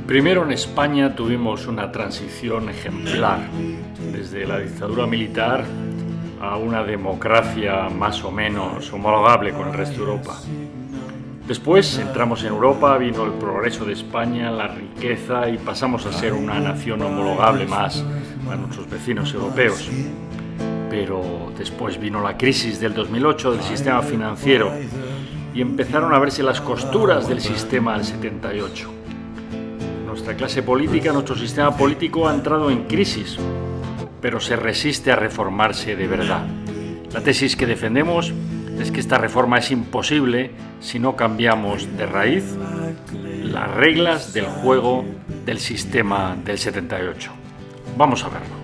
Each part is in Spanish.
Primero, en España tuvimos una transición ejemplar, desde la dictadura militar a una democracia más o menos homologable con el resto de Europa. Después entramos en Europa, vino el progreso de España, la riqueza y pasamos a ser una nación homologable más a nuestros vecinos europeos. Pero después vino la crisis del 2008 del sistema financiero y empezaron a verse las costuras del sistema del 78. Nuestra clase política, nuestro sistema político ha entrado en crisis, pero se resiste a reformarse de verdad. La tesis que defendemos es que esta reforma es imposible si no cambiamos de raíz las reglas del juego del sistema del 78. Vamos a verlo.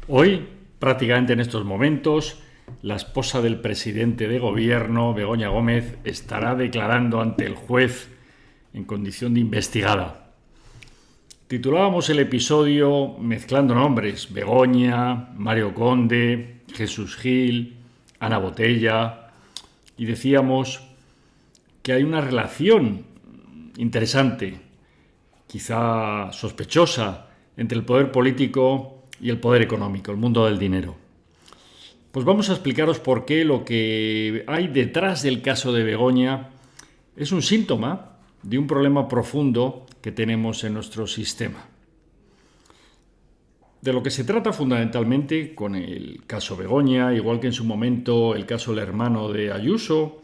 Hoy, prácticamente en estos momentos, la esposa del presidente de gobierno, Begoña Gómez, estará declarando ante el juez en condición de investigada. Titulábamos el episodio mezclando nombres: Begoña, Mario Conde, Jesús Gil, Ana Botella, y decíamos que hay una relación interesante, quizá sospechosa, entre el poder político y el poder económico, el mundo del dinero. Pues vamos a explicaros por qué lo que hay detrás del caso de Begoña es un síntoma de un problema profundo que tenemos en nuestro sistema. De lo que se trata fundamentalmente con el caso Begoña, igual que en su momento el caso del hermano de Ayuso,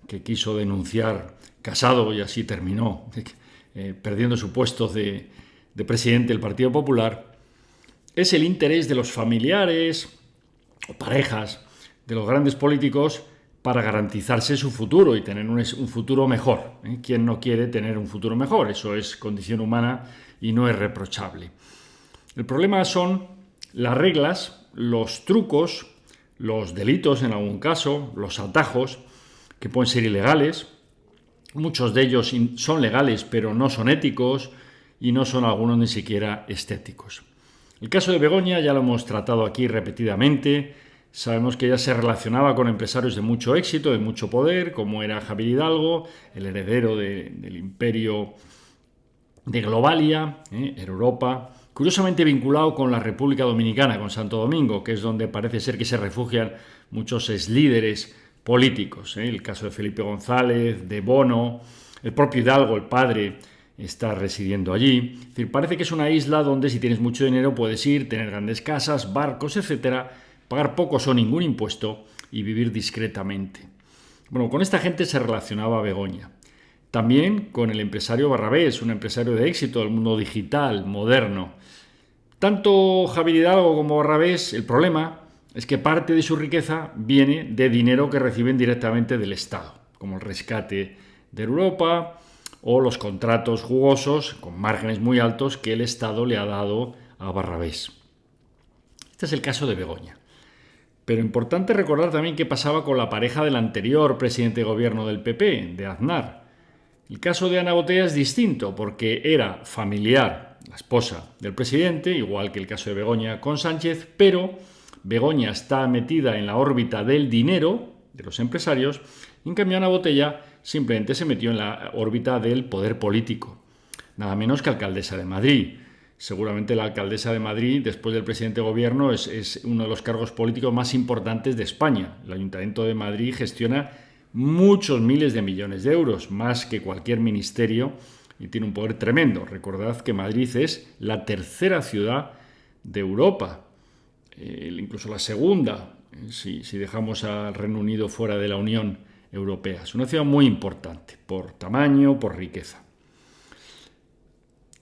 que quiso denunciar Casado y así terminó perdiendo su puesto de presidente del Partido Popular, es el interés de los familiares o parejas de los grandes políticos para garantizarse su futuro y tener un futuro mejor. ¿Quién no quiere tener un futuro mejor? Eso es condición humana y no es reprochable. El problema son las reglas, los trucos, los delitos en algún caso, los atajos, que pueden ser ilegales. Muchos de ellos son legales, pero no son éticos y no son algunos ni siquiera estéticos. El caso de Begoña ya lo hemos tratado aquí repetidamente. Sabemos que ella se relacionaba con empresarios de mucho éxito, de mucho poder, como era Javier Hidalgo, el heredero del imperio de Globalia, Europa, curiosamente vinculado con la República Dominicana, con Santo Domingo, que es donde parece ser que se refugian muchos exlíderes políticos. El caso de Felipe González, de Bono, el propio Hidalgo, el padre, está residiendo allí. Es decir, parece que es una isla donde si tienes mucho dinero puedes ir, tener grandes casas, barcos, etcétera, pagar pocos o ningún impuesto y vivir discretamente. Bueno, con esta gente se relacionaba Begoña. También con el empresario Barrabés, un empresario de éxito del mundo digital, moderno. Tanto Javier Hidalgo como Barrabés, el problema es que parte de su riqueza viene de dinero que reciben directamente del Estado, como el rescate de Europa o los contratos jugosos con márgenes muy altos que el Estado le ha dado a Barrabés. Este es el caso de Begoña. Pero importante recordar también qué pasaba con la pareja del anterior presidente de gobierno del PP, de Aznar. El caso de Ana Botella es distinto porque era familiar, la esposa del presidente, igual que el caso de Begoña con Sánchez, pero Begoña está metida en la órbita del dinero, de los empresarios, y en cambio Ana Botella simplemente se metió en la órbita del poder político, nada menos que alcaldesa de Madrid. Seguramente la alcaldesa de Madrid, después del presidente de gobierno, es uno de los cargos políticos más importantes de España. El Ayuntamiento de Madrid gestiona muchos miles de millones de euros, más que cualquier ministerio, y tiene un poder tremendo. Recordad que Madrid es la tercera ciudad de Europa, incluso la segunda, si dejamos al Reino Unido fuera de la Unión Europea. Es una ciudad muy importante, por tamaño, por riqueza.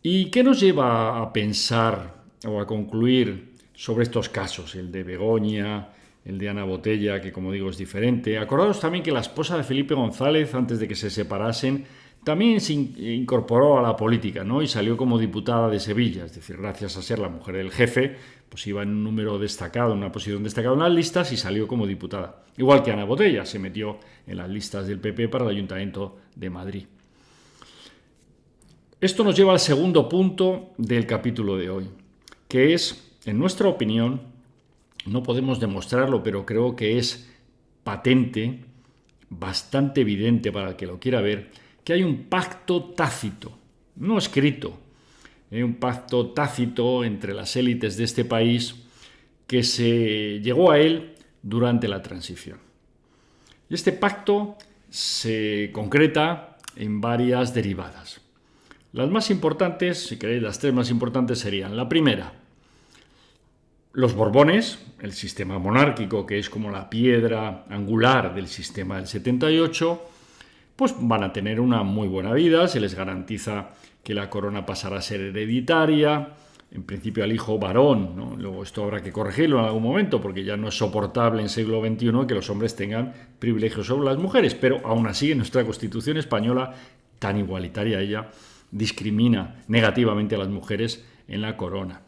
¿Y qué nos lleva a pensar o a concluir sobre estos casos? El de Begoña, el de Ana Botella, que como digo es diferente. Acordaos también que la esposa de Felipe González, antes de que se separasen, también se incorporó a la política, ¿no? Y salió como diputada de Sevilla, es decir, gracias a ser la mujer del jefe, pues iba en un número destacado, en una posición destacada en las listas y salió como diputada. Igual que Ana Botella, se metió en las listas del PP para el Ayuntamiento de Madrid. Esto nos lleva al segundo punto del capítulo de hoy, que es, en nuestra opinión, no podemos demostrarlo, pero creo que es patente, bastante evidente para el que lo quiera ver, que hay un pacto tácito no escrito, un pacto tácito entre las élites de este país que se llegó a él durante la transición. Y este pacto se concreta en varias derivadas. Las más importantes, si queréis, las tres más importantes serían: la primera, los Borbones, el sistema monárquico, que es como la piedra angular del sistema del 78, pues van a tener una muy buena vida, se les garantiza que la corona pasará a ser hereditaria, en principio al hijo varón, ¿no? Luego esto habrá que corregirlo en algún momento, porque ya no es soportable en siglo XXI que los hombres tengan privilegios sobre las mujeres, pero aún así en nuestra Constitución española, tan igualitaria ella, discrimina negativamente a las mujeres en la corona.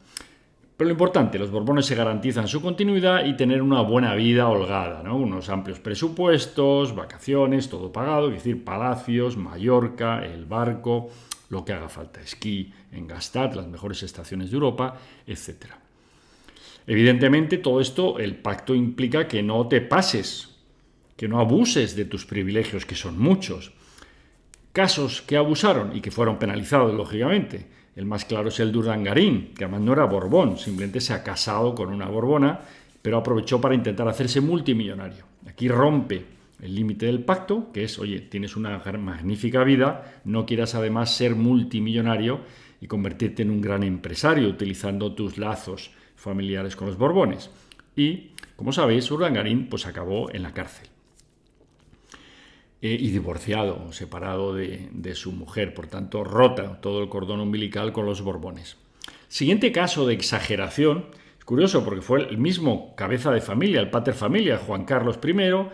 Pero lo importante, los Borbones se garantizan su continuidad y tener una buena vida holgada, ¿no? Unos amplios presupuestos, vacaciones, todo pagado, es decir, palacios, Mallorca, el barco, lo que haga falta, esquí en Gstaad, las mejores estaciones de Europa, etc. Evidentemente, todo esto, el pacto implica que no te pases, que no abuses de tus privilegios, que son muchos. Casos que abusaron y que fueron penalizados, lógicamente. El más claro es el de Urdangarín, que además no era Borbón, simplemente se ha casado con una Borbona, pero aprovechó para intentar hacerse multimillonario. Aquí rompe el límite del pacto, que es, oye, tienes una magnífica vida, no quieras además ser multimillonario y convertirte en un gran empresario utilizando tus lazos familiares con los Borbones. Y, como sabéis, Urdangarín pues acabó en la cárcel. Y divorciado, separado de su mujer, por tanto, rota todo el cordón umbilical con los Borbones. Siguiente caso de exageración, es curioso porque fue el mismo cabeza de familia, el pater familia, Juan Carlos I,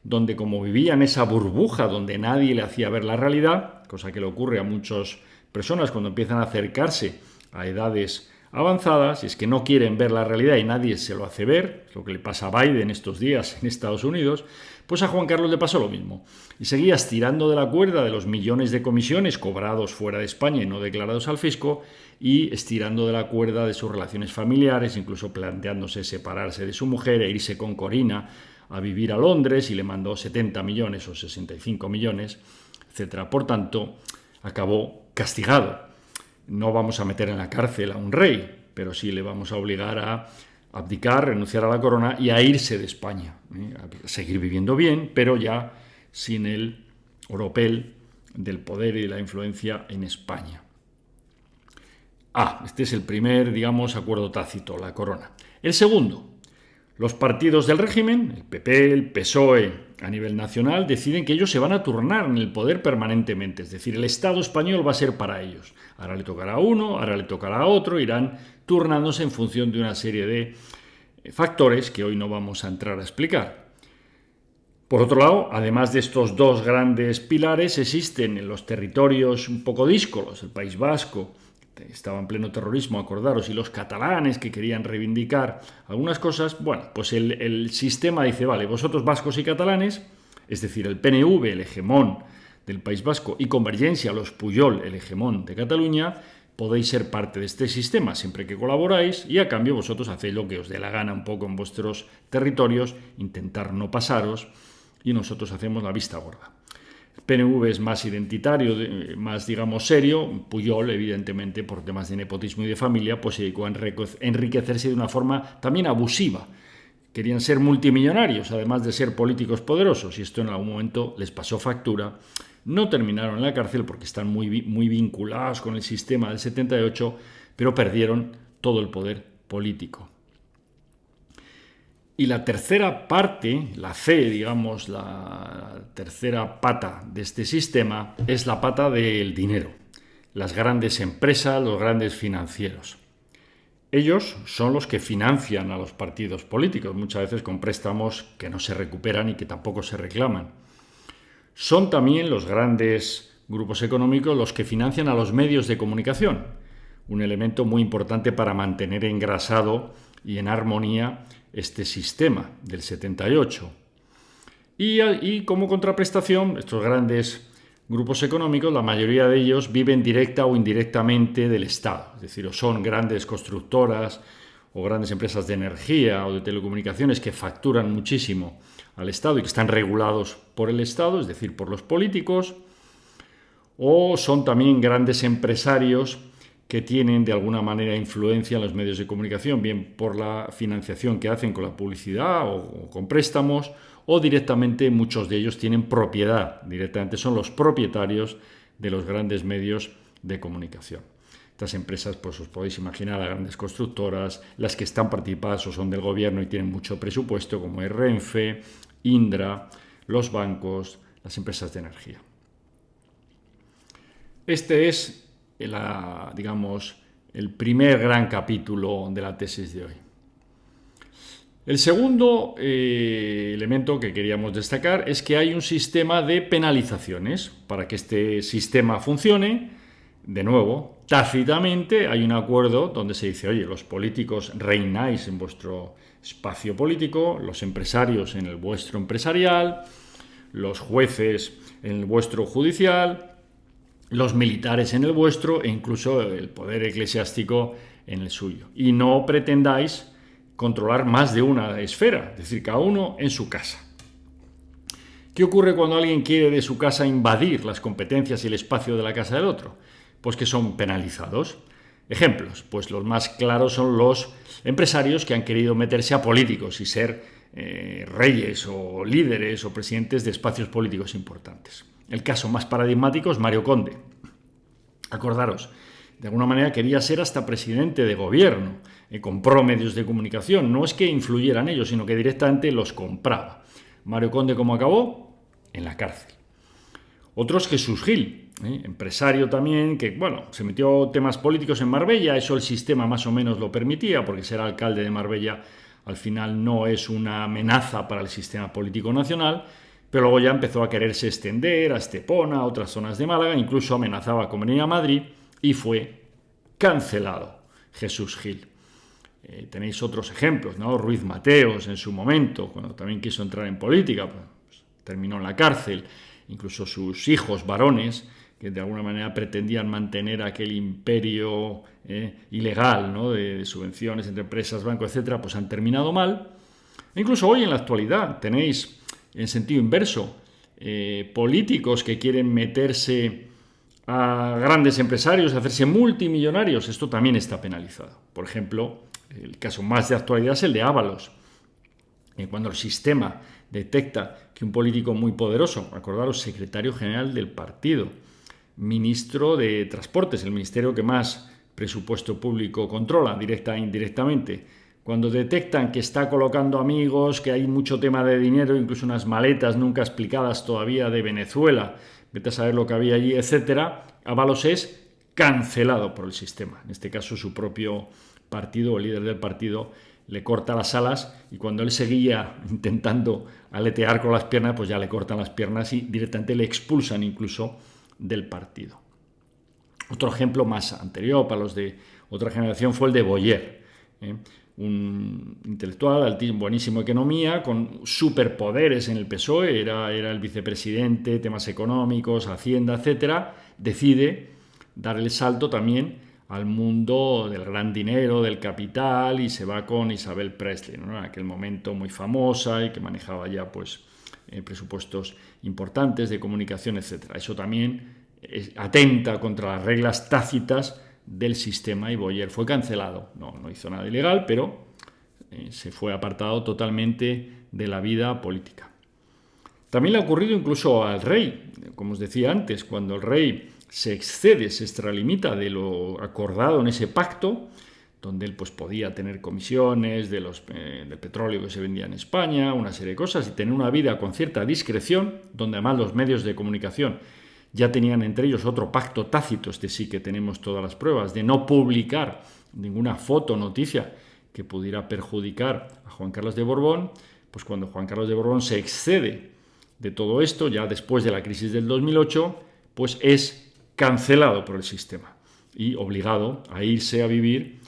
donde como vivía en esa burbuja donde nadie le hacía ver la realidad, cosa que le ocurre a muchas personas cuando empiezan a acercarse a edades avanzadas, y es que no quieren ver la realidad y nadie se lo hace ver, es lo que le pasa a Biden estos días en Estados Unidos, pues a Juan Carlos le pasó lo mismo. Y seguía estirando de la cuerda de los millones de comisiones cobrados fuera de España y no declarados al fisco, y estirando de la cuerda de sus relaciones familiares, incluso planteándose separarse de su mujer e irse con Corina a vivir a Londres, y le mandó 70 millones o 65 millones, etc. Por tanto, acabó castigado. No vamos a meter en la cárcel a un rey, pero sí le vamos a obligar a abdicar, renunciar a la corona y a irse de España, a seguir viviendo bien, pero ya sin el oropel del poder y de la influencia en España. Este es el primer, digamos, acuerdo tácito, la corona. El segundo, los partidos del régimen, el PP, el PSOE, a nivel nacional, deciden que ellos se van a turnar en el poder permanentemente, es decir, el Estado español va a ser para ellos. Ahora le tocará a uno, ahora le tocará a otro, irán turnándose en función de una serie de factores que hoy no vamos a entrar a explicar. Por otro lado, además de estos dos grandes pilares, existen en los territorios un poco díscolos, el País Vasco, estaba en pleno terrorismo, acordaros, y los catalanes que querían reivindicar algunas cosas. Bueno, pues el sistema dice, vale, vosotros vascos y catalanes, es decir, el PNV, el hegemón del País Vasco, y Convergencia, los Pujol, el hegemón de Cataluña, podéis ser parte de este sistema siempre que colaboráis, y a cambio vosotros hacéis lo que os dé la gana un poco en vuestros territorios, intentar no pasaros, y nosotros hacemos la vista gorda. El PNV es más identitario, más, digamos, serio. Pujol, evidentemente, por temas de nepotismo y de familia, pues se dedicó a enriquecerse de una forma también abusiva. Querían ser multimillonarios, además de ser políticos poderosos, y esto en algún momento les pasó factura. No terminaron en la cárcel porque están muy vinculados con el sistema del 78, pero perdieron todo el poder político. Y la tercera parte, la C, digamos, la tercera pata de este sistema, es la pata del dinero. Las grandes empresas, los grandes financieros. Ellos son los que financian a los partidos políticos, muchas veces con préstamos que no se recuperan y que tampoco se reclaman. Son también los grandes grupos económicos los que financian a los medios de comunicación, un elemento muy importante para mantener engrasado y en armonía este sistema del 78. Y como contraprestación, estos grandes grupos económicos, la mayoría de ellos viven directa o indirectamente del Estado, es decir, o son grandes constructoras o grandes empresas de energía o de telecomunicaciones que facturan muchísimo al Estado y que están regulados por el Estado, es decir, por los políticos, o son también grandes empresarios que tienen de alguna manera influencia en los medios de comunicación, bien por la financiación que hacen con la publicidad o con préstamos, o directamente muchos de ellos tienen propiedad, directamente son los propietarios de los grandes medios de comunicación. Estas empresas, pues os podéis imaginar, las grandes constructoras, las que están participadas o son del gobierno y tienen mucho presupuesto, como es Renfe, Indra, los bancos, las empresas de energía. Este es el primer gran capítulo de la tesis de hoy. El segundo elemento que queríamos destacar es que hay un sistema de penalizaciones. Para que este sistema funcione, de nuevo, tácitamente hay un acuerdo donde se dice, oye, los políticos reináis en vuestro espacio político, los empresarios en el vuestro empresarial, los jueces en el vuestro judicial, los militares en el vuestro e incluso el poder eclesiástico en el suyo. Y no pretendáis controlar más de una esfera, es decir, cada uno en su casa. ¿Qué ocurre cuando alguien quiere de su casa invadir las competencias y el espacio de la casa del otro? Pues que son penalizados. Ejemplos, pues los más claros son los empresarios que han querido meterse a políticos y ser reyes o líderes o presidentes de espacios políticos importantes. El caso más paradigmático es Mario Conde. Acordaros, de alguna manera quería ser hasta presidente de gobierno, compró medios de comunicación, no es que influyeran ellos, sino que directamente los compraba. Mario Conde, ¿cómo acabó? En la cárcel. Otro es Jesús Gil, empresario también, que se metió temas políticos en Marbella, eso el sistema más o menos lo permitía, porque ser alcalde de Marbella al final no es una amenaza para el sistema político nacional, pero luego ya empezó a quererse extender a Estepona, a otras zonas de Málaga, incluso amenazaba con venir a Madrid y fue cancelado Jesús Gil. Tenéis otros ejemplos, ¿no? Ruiz Mateos en su momento, cuando también quiso entrar en política, pues, terminó en la cárcel. Incluso sus hijos varones, que de alguna manera pretendían mantener aquel imperio ilegal, ¿no? de subvenciones entre empresas, bancos, etcétera, pues han terminado mal. E incluso hoy en la actualidad tenéis, en sentido inverso, políticos que quieren meterse a grandes empresarios, hacerse multimillonarios. Esto también está penalizado. Por ejemplo, el caso más de actualidad es el de Ábalos. Cuando el sistema detecta que un político muy poderoso, acordaros, secretario general del partido, ministro de Transportes, el ministerio que más presupuesto público controla, directa e indirectamente, cuando detectan que está colocando amigos, que hay mucho tema de dinero, incluso unas maletas nunca explicadas todavía de Venezuela, vete a saber lo que había allí, etcétera, Ábalos es cancelado por el sistema. En este caso, su propio partido, el líder del partido, le corta las alas y cuando él seguía intentando aletear con las piernas, pues ya le cortan las piernas y directamente le expulsan incluso del partido. Otro ejemplo más anterior para los de otra generación fue el de Boyer, un intelectual, buenísimo economía, con superpoderes en el PSOE, era el vicepresidente, temas económicos, Hacienda, etcétera, decide dar el salto también al mundo del gran dinero, del capital, y se va con Isabel Presley, ¿no? En aquel momento muy famosa y que manejaba ya presupuestos importantes de comunicación, etcétera. Eso también atenta contra las reglas tácitas del sistema y Boyer fue cancelado. No hizo nada ilegal, pero se fue apartado totalmente de la vida política. También le ha ocurrido incluso al rey, como os decía antes, cuando el rey se excede, se extralimita de lo acordado en ese pacto, donde él podía tener comisiones del petróleo que se vendía en España, una serie de cosas, y tener una vida con cierta discreción, donde además los medios de comunicación ya tenían entre ellos otro pacto tácito, sí que tenemos todas las pruebas, de no publicar ninguna foto o noticia que pudiera perjudicar a Juan Carlos de Borbón. Pues cuando Juan Carlos de Borbón se excede de todo esto, ya después de la crisis del 2008, pues es cancelado por el sistema y obligado a irse a vivir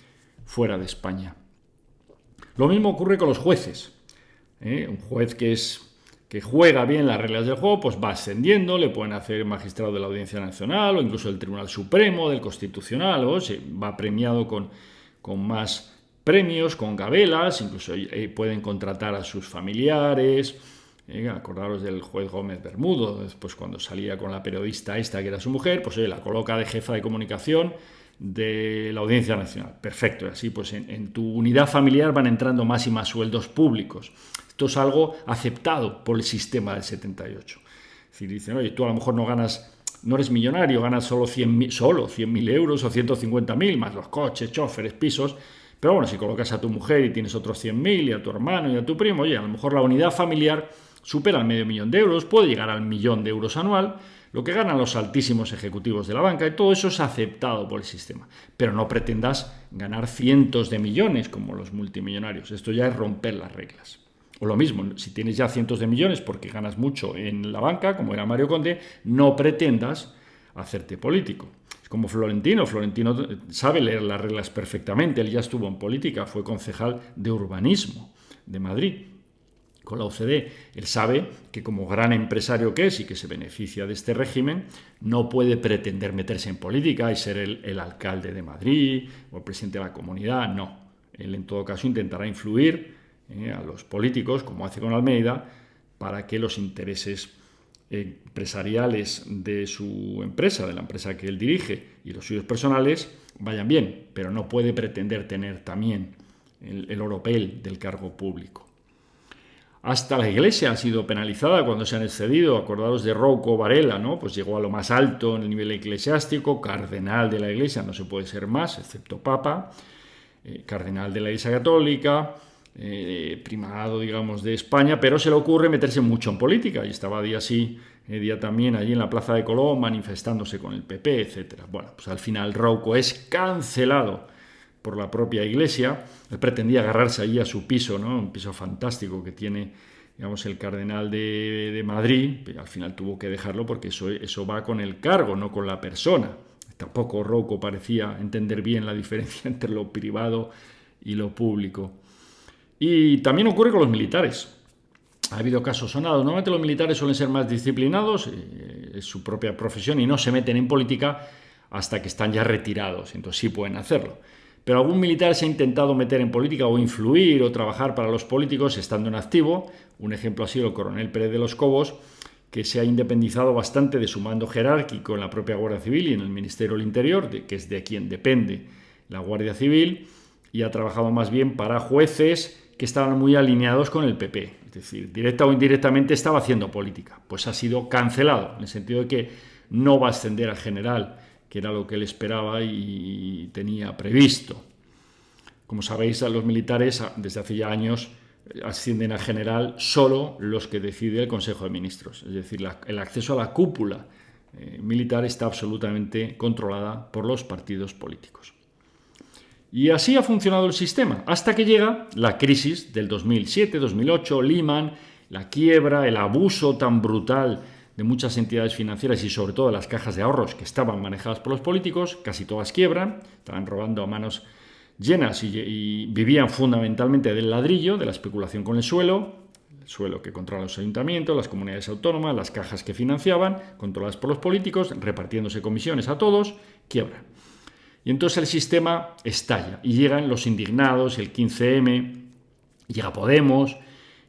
fuera de España. Lo mismo ocurre con los jueces. Un juez que juega bien las reglas del juego, pues va ascendiendo, le pueden hacer magistrado de la Audiencia Nacional o incluso del Tribunal Supremo, del Constitucional, o se va premiado con más premios, con gabelas, incluso pueden contratar a sus familiares, Acordaros del juez Gómez Bermudo, después cuando salía con la periodista esta que era su mujer, pues la coloca de jefa de comunicación de la Audiencia Nacional. Perfecto, y así pues en tu unidad familiar van entrando más y más sueldos públicos. Esto es algo aceptado por el sistema del 78. Es decir, dicen, oye, tú a lo mejor no eres millonario, ganas solo 100.000 euros o 150.000, más los coches, choferes, pisos. Pero bueno, si colocas a tu mujer y tienes otros 100.000 y a tu hermano y a tu primo, oye, a lo mejor la unidad familiar supera el $500.000 de euros, puede llegar al 1.000.000 de euros anual, lo que ganan los altísimos ejecutivos de la banca, y todo eso es aceptado por el sistema. Pero no pretendas ganar cientos de millones como los multimillonarios. Esto ya es romper las reglas. O lo mismo, si tienes ya cientos de millones porque ganas mucho en la banca, como era Mario Conde, no pretendas hacerte político. Es como Florentino sabe leer las reglas perfectamente, él ya estuvo en política, fue concejal de urbanismo de Madrid con la OCDE. Él sabe que como gran empresario que es y que se beneficia de este régimen, no puede pretender meterse en política y ser el alcalde de Madrid o el presidente de la comunidad, no. Él en todo caso intentará influir a los políticos, como hace con Almeida, para que los intereses empresariales de su empresa, de la empresa que él dirige, y los suyos personales vayan bien, pero no puede pretender tener también el oropel del cargo público. Hasta la Iglesia ha sido penalizada cuando se han excedido. Acordados de Rouco Varela, ¿no? Pues llegó a lo más alto en el nivel eclesiástico, cardenal de la Iglesia, no se puede ser más, excepto Papa, cardenal de la Iglesia Católica, primado, digamos, de España, pero se le ocurre meterse mucho en política, y estaba día sí, día también allí en la Plaza de Colón manifestándose con el PP, etc. Bueno, pues al final Rouco es cancelado por la propia Iglesia. Él pretendía agarrarse allí a su piso, ¿no? Un piso fantástico que tiene, digamos, el cardenal de Madrid, pero al final tuvo que dejarlo porque eso va con el cargo, no con la persona. Tampoco Rouco parecía entender bien la diferencia entre lo privado y lo público. Y también ocurre con los militares. Ha habido casos sonados. Normalmente los militares suelen ser más disciplinados, es su propia profesión, y no se meten en política hasta que están ya retirados. Entonces sí pueden hacerlo. Pero algún militar se ha intentado meter en política o influir o trabajar para los políticos estando en activo. Un ejemplo ha sido el coronel Pérez de los Cobos, que se ha independizado bastante de su mando jerárquico en la propia Guardia Civil y en el Ministerio del Interior, que es de quien depende la Guardia Civil, y ha trabajado más bien para jueces que estaban muy alineados con el PP. Es decir, directa o indirectamente estaba haciendo política. Pues ha sido cancelado, en el sentido de que no va a ascender a general, que era lo que él esperaba y tenía previsto. Como sabéis, a los militares desde hace ya años ascienden a general solo los que decide el Consejo de Ministros. Es decir, el acceso a la cúpula militar está absolutamente controlada por los partidos políticos. Y así ha funcionado el sistema, hasta que llega la crisis del 2007-2008, Lehman, la quiebra, el abuso tan brutal de muchas entidades financieras y sobre todo de las cajas de ahorros que estaban manejadas por los políticos. Casi todas quiebran, estaban robando a manos llenas y vivían fundamentalmente del ladrillo, de la especulación con el suelo que controla los ayuntamientos, las comunidades autónomas, las cajas que financiaban, controladas por los políticos, repartiéndose comisiones a todos, quiebran. Y entonces el sistema estalla y llegan los indignados, el 15M, llega Podemos,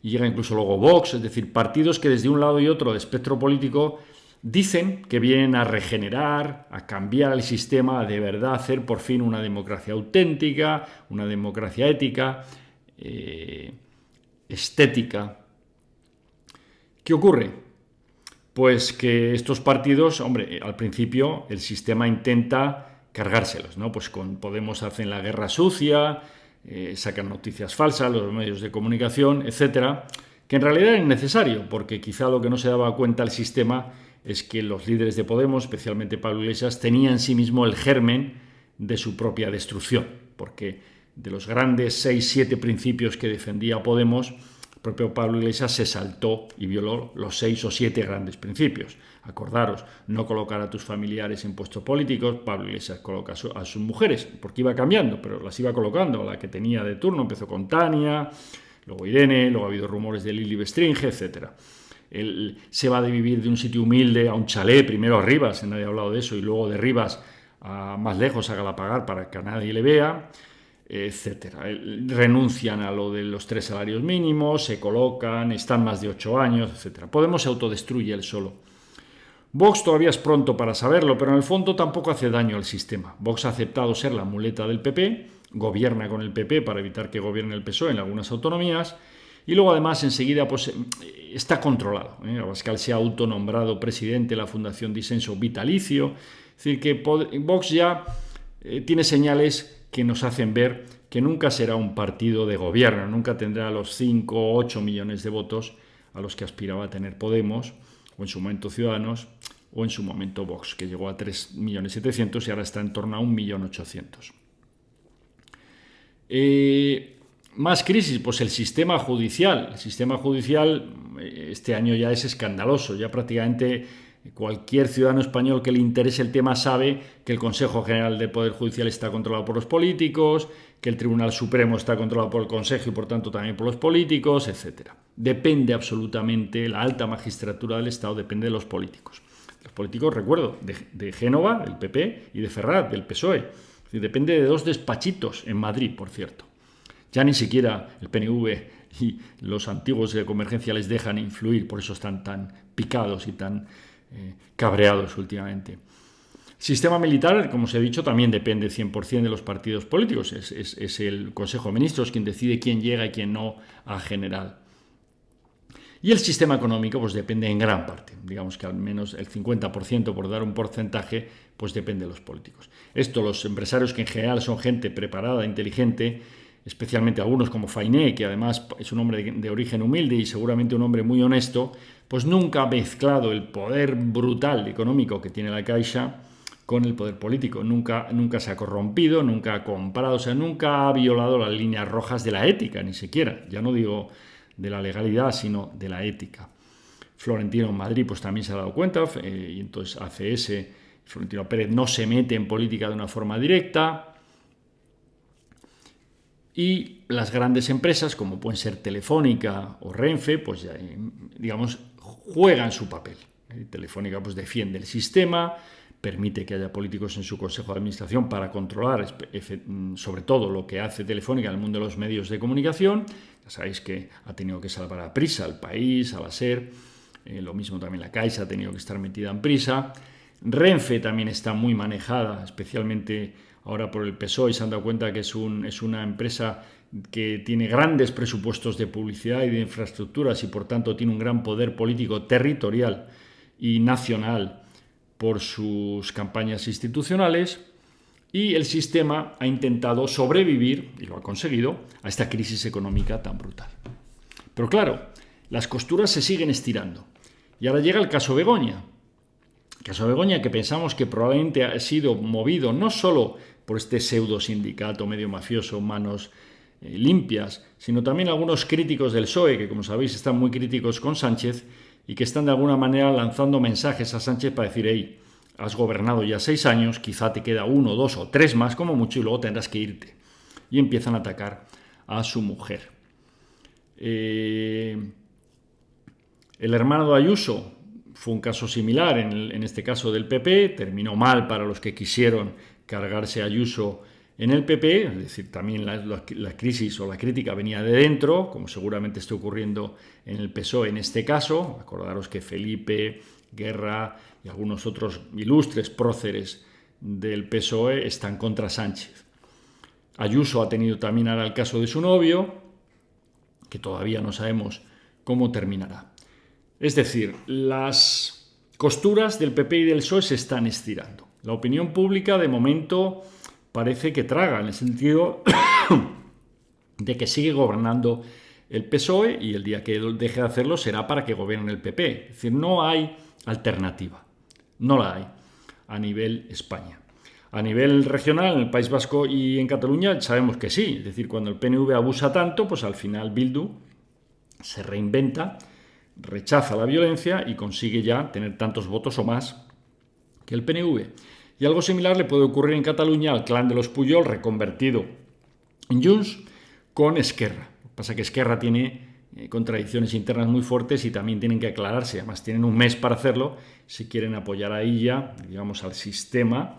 y llega incluso luego Vox, es decir, partidos que desde un lado y otro del espectro político dicen que vienen a regenerar, a cambiar el sistema, a de verdad hacer por fin una democracia auténtica, una democracia ética, estética. ¿Qué ocurre? Pues que estos partidos, hombre, al principio el sistema intenta cargárselos, ¿no? Pues con Podemos hacen la guerra sucia, sacan noticias falsas, los medios de comunicación, etcétera, que en realidad es necesario, porque quizá lo que no se daba cuenta el sistema es que los líderes de Podemos, especialmente Pablo Iglesias, tenían en sí mismo el germen de su propia destrucción, porque de los grandes 6-7 principios que defendía Podemos, el propio Pablo Iglesias se saltó y violó los 6 o 7 grandes principios. Acordaros, no colocar a tus familiares en puestos políticos. Pablo Iglesias coloca a sus mujeres, porque iba cambiando, pero las iba colocando. La que tenía de turno empezó con Tania, luego Irene, luego ha habido rumores de Lili Bestringe, etc. Él se va de vivir de un sitio humilde a un chalet, primero a Rivas, nadie ha hablado de eso, y luego de Rivas a más lejos, a Galapagar, para que a nadie le vea. etcétera. Renuncian a lo de los 3 salarios mínimos, se colocan, están más de 8 años, etcétera. Podemos se autodestruye él solo. Vox todavía es pronto para saberlo, pero en el fondo tampoco hace daño al sistema. Vox ha aceptado ser la muleta del PP, gobierna con el PP para evitar que gobierne el PSOE en algunas autonomías, y luego además enseguida pues, está controlado. Abascal se ha autonombrado presidente de la Fundación Disenso vitalicio, es decir, que Vox ya tiene señales que nos hacen ver que nunca será un partido de gobierno, nunca tendrá los 5 o 8 millones de votos a los que aspiraba a tener Podemos, o en su momento Ciudadanos, o en su momento Vox, que llegó a 3.700.000 y ahora está en torno a 1.800.000. Más crisis, pues el sistema judicial. El sistema judicial este año ya es escandaloso, ya prácticamente cualquier ciudadano español que le interese el tema sabe que el Consejo General del Poder Judicial está controlado por los políticos, que el Tribunal Supremo está controlado por el Consejo y por tanto también por los políticos, etc. Depende absolutamente, la alta magistratura del Estado depende de los políticos. Los políticos, recuerdo, de Génova, del PP, y de Ferraz, del PSOE. Es decir, depende de 2 despachitos en Madrid, por cierto. Ya ni siquiera el PNV y los antiguos de Convergencia les dejan influir, por eso están tan picados y tan cabreados últimamente. Sistema militar, como os he dicho, también depende 100% de los partidos políticos. Es el Consejo de Ministros quien decide quién llega y quién no a general. Y el sistema económico pues depende en gran parte. Digamos que al menos el 50%, por dar un porcentaje, pues depende de los políticos. Esto, los empresarios que en general son gente preparada, inteligente, especialmente algunos como Fainé, que además es un hombre de origen humilde y seguramente un hombre muy honesto, pues nunca ha mezclado el poder brutal económico que tiene la Caixa con el poder político. Nunca se ha corrompido, nunca ha comprado, o sea, nunca ha violado las líneas rojas de la ética, ni siquiera. Ya no digo de la legalidad, sino de la ética. Florentino en Madrid pues también se ha dado cuenta, y entonces ACS, Florentino Pérez, no se mete en política de una forma directa. Y las grandes empresas, como pueden ser Telefónica o Renfe, pues ya, digamos, juegan su papel. Telefónica pues defiende el sistema, permite que haya políticos en su consejo de administración para controlar sobre todo lo que hace Telefónica en el mundo de los medios de comunicación. Ya sabéis que ha tenido que salvar a Prisa, al País, a la SER. Lo mismo también la Caixa ha tenido que estar metida en Prisa. Renfe también está muy manejada, especialmente ahora por el PSOE, y se han dado cuenta que es una empresa que tiene grandes presupuestos de publicidad y de infraestructuras y por tanto tiene un gran poder político territorial y nacional por sus campañas institucionales, y el sistema ha intentado sobrevivir, y lo ha conseguido, a esta crisis económica tan brutal. Pero claro, las costuras se siguen estirando. Y ahora llega el caso Begoña. El caso Begoña, que pensamos que probablemente ha sido movido no solo por este pseudo sindicato medio mafioso, manos limpias, sino también algunos críticos del PSOE, que como sabéis están muy críticos con Sánchez y que están de alguna manera lanzando mensajes a Sánchez para decir: hey, has gobernado ya 6 años, quizá te queda 1, 2 o 3 más como mucho y luego tendrás que irte. Y empiezan a atacar a su mujer. El hermano de Ayuso fue un caso similar, en este caso del PP, terminó mal para los que quisieron cargarse a Ayuso en el PP, es decir, también la crisis o la crítica venía de dentro, como seguramente está ocurriendo en el PSOE en este caso. Acordaros que Felipe, Guerra y algunos otros ilustres próceres del PSOE están contra Sánchez. Ayuso ha tenido también ahora el caso de su novio, que todavía no sabemos cómo terminará. Es decir, las costuras del PP y del PSOE se están estirando. La opinión pública, de momento, parece que traga, en el sentido de que sigue gobernando el PSOE y el día que deje de hacerlo será para que gobierne el PP. Es decir, no hay alternativa. No la hay a nivel España. A nivel regional, en el País Vasco y en Cataluña, sabemos que sí. Es decir, cuando el PNV abusa tanto, pues al final Bildu se reinventa, rechaza la violencia y consigue ya tener tantos votos o más que el PNV. Y algo similar le puede ocurrir en Cataluña al clan de los Pujol, reconvertido en Junts, con Esquerra. Lo que pasa es que Esquerra tiene contradicciones internas muy fuertes y también tienen que aclararse. Además, tienen un mes para hacerlo si quieren apoyar a ella, digamos, al sistema,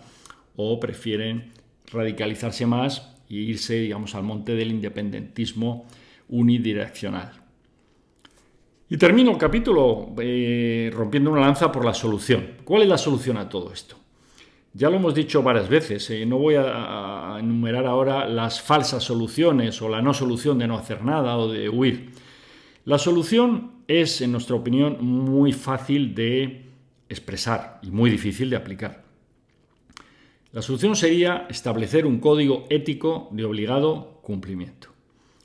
o prefieren radicalizarse más y irse, digamos, al monte del independentismo unidireccional. Y termino el capítulo rompiendo una lanza por la solución. ¿Cuál es la solución a todo esto? Ya lo hemos dicho varias veces, no voy a enumerar ahora las falsas soluciones o la no solución de no hacer nada o de huir. La solución es, en nuestra opinión, muy fácil de expresar y muy difícil de aplicar. La solución sería establecer un código ético de obligado cumplimiento.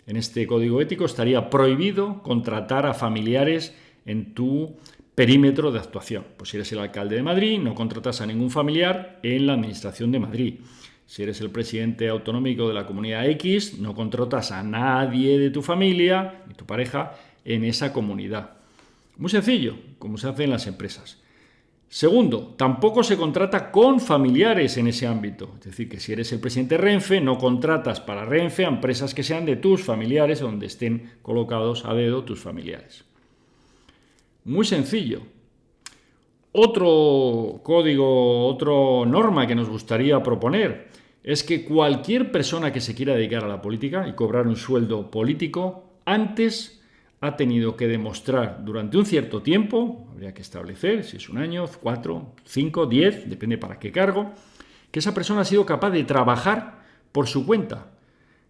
En este código ético estaría prohibido contratar a familiares en tu perímetro de actuación. Pues si eres el alcalde de Madrid, no contratas a ningún familiar en la administración de Madrid. Si eres el presidente autonómico de la comunidad X, no contratas a nadie de tu familia ni tu pareja en esa comunidad. Muy sencillo, como se hace en las empresas. Segundo, tampoco se contrata con familiares en ese ámbito. Es decir, que si eres el presidente de Renfe, no contratas para Renfe a empresas que sean de tus familiares, donde estén colocados a dedo tus familiares. Muy sencillo. Otro código, otra norma que nos gustaría proponer es que cualquier persona que se quiera dedicar a la política y cobrar un sueldo político, antes ha tenido que demostrar durante un cierto tiempo, habría que establecer si es 1 año, 4, 5, 10, depende para qué cargo, que esa persona ha sido capaz de trabajar por su cuenta,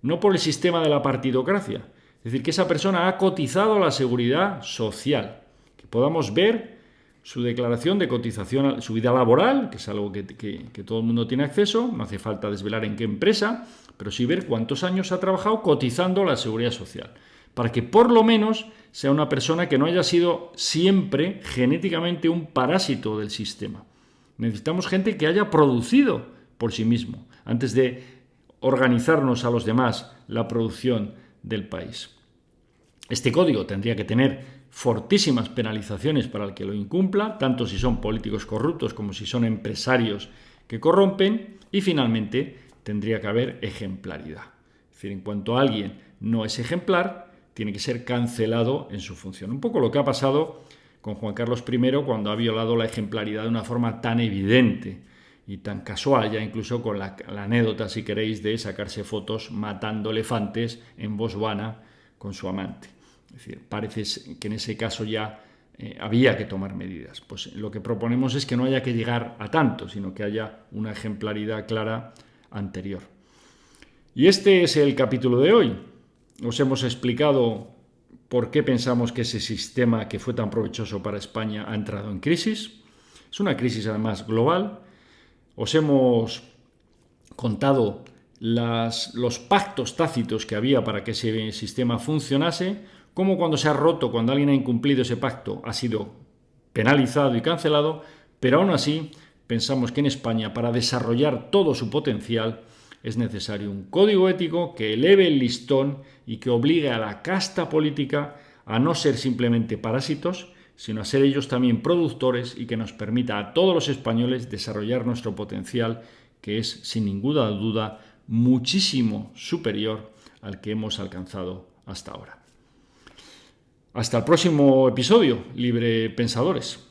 no por el sistema de la partidocracia. Es decir, que esa persona ha cotizado a la seguridad social, que podamos ver su declaración de cotización, su vida laboral, que es algo que todo el mundo tiene acceso, no hace falta desvelar en qué empresa, pero sí ver cuántos años ha trabajado cotizando a la seguridad social, para que por lo menos sea una persona que no haya sido siempre genéticamente un parásito del sistema. Necesitamos gente que haya producido por sí mismo, antes de organizarnos a los demás la producción del país. Este código tendría que tener fortísimas penalizaciones para el que lo incumpla, tanto si son políticos corruptos como si son empresarios que corrompen, y finalmente tendría que haber ejemplaridad. Es decir, en cuanto alguien no es ejemplar, tiene que ser cancelado en su función. Un poco lo que ha pasado con Juan Carlos I cuando ha violado la ejemplaridad de una forma tan evidente y tan casual, ya incluso con la anécdota, si queréis, de sacarse fotos matando elefantes en Botswana con su amante. Es decir, parece que en ese caso ya había que tomar medidas. Pues lo que proponemos es que no haya que llegar a tanto, sino que haya una ejemplaridad clara anterior. Y este es el capítulo de hoy. Os hemos explicado por qué pensamos que ese sistema que fue tan provechoso para España ha entrado en crisis. Es una crisis además global. Os hemos contado los pactos tácitos que había para que ese sistema funcionase, cómo cuando se ha roto, cuando alguien ha incumplido ese pacto, ha sido penalizado y cancelado, pero aún así pensamos que en España, para desarrollar todo su potencial, es necesario un código ético que eleve el listón y que obligue a la casta política a no ser simplemente parásitos, sino a ser ellos también productores, y que nos permita a todos los españoles desarrollar nuestro potencial, que es, sin ninguna duda, muchísimo superior al que hemos alcanzado hasta ahora. Hasta el próximo episodio, Libre Pensadores.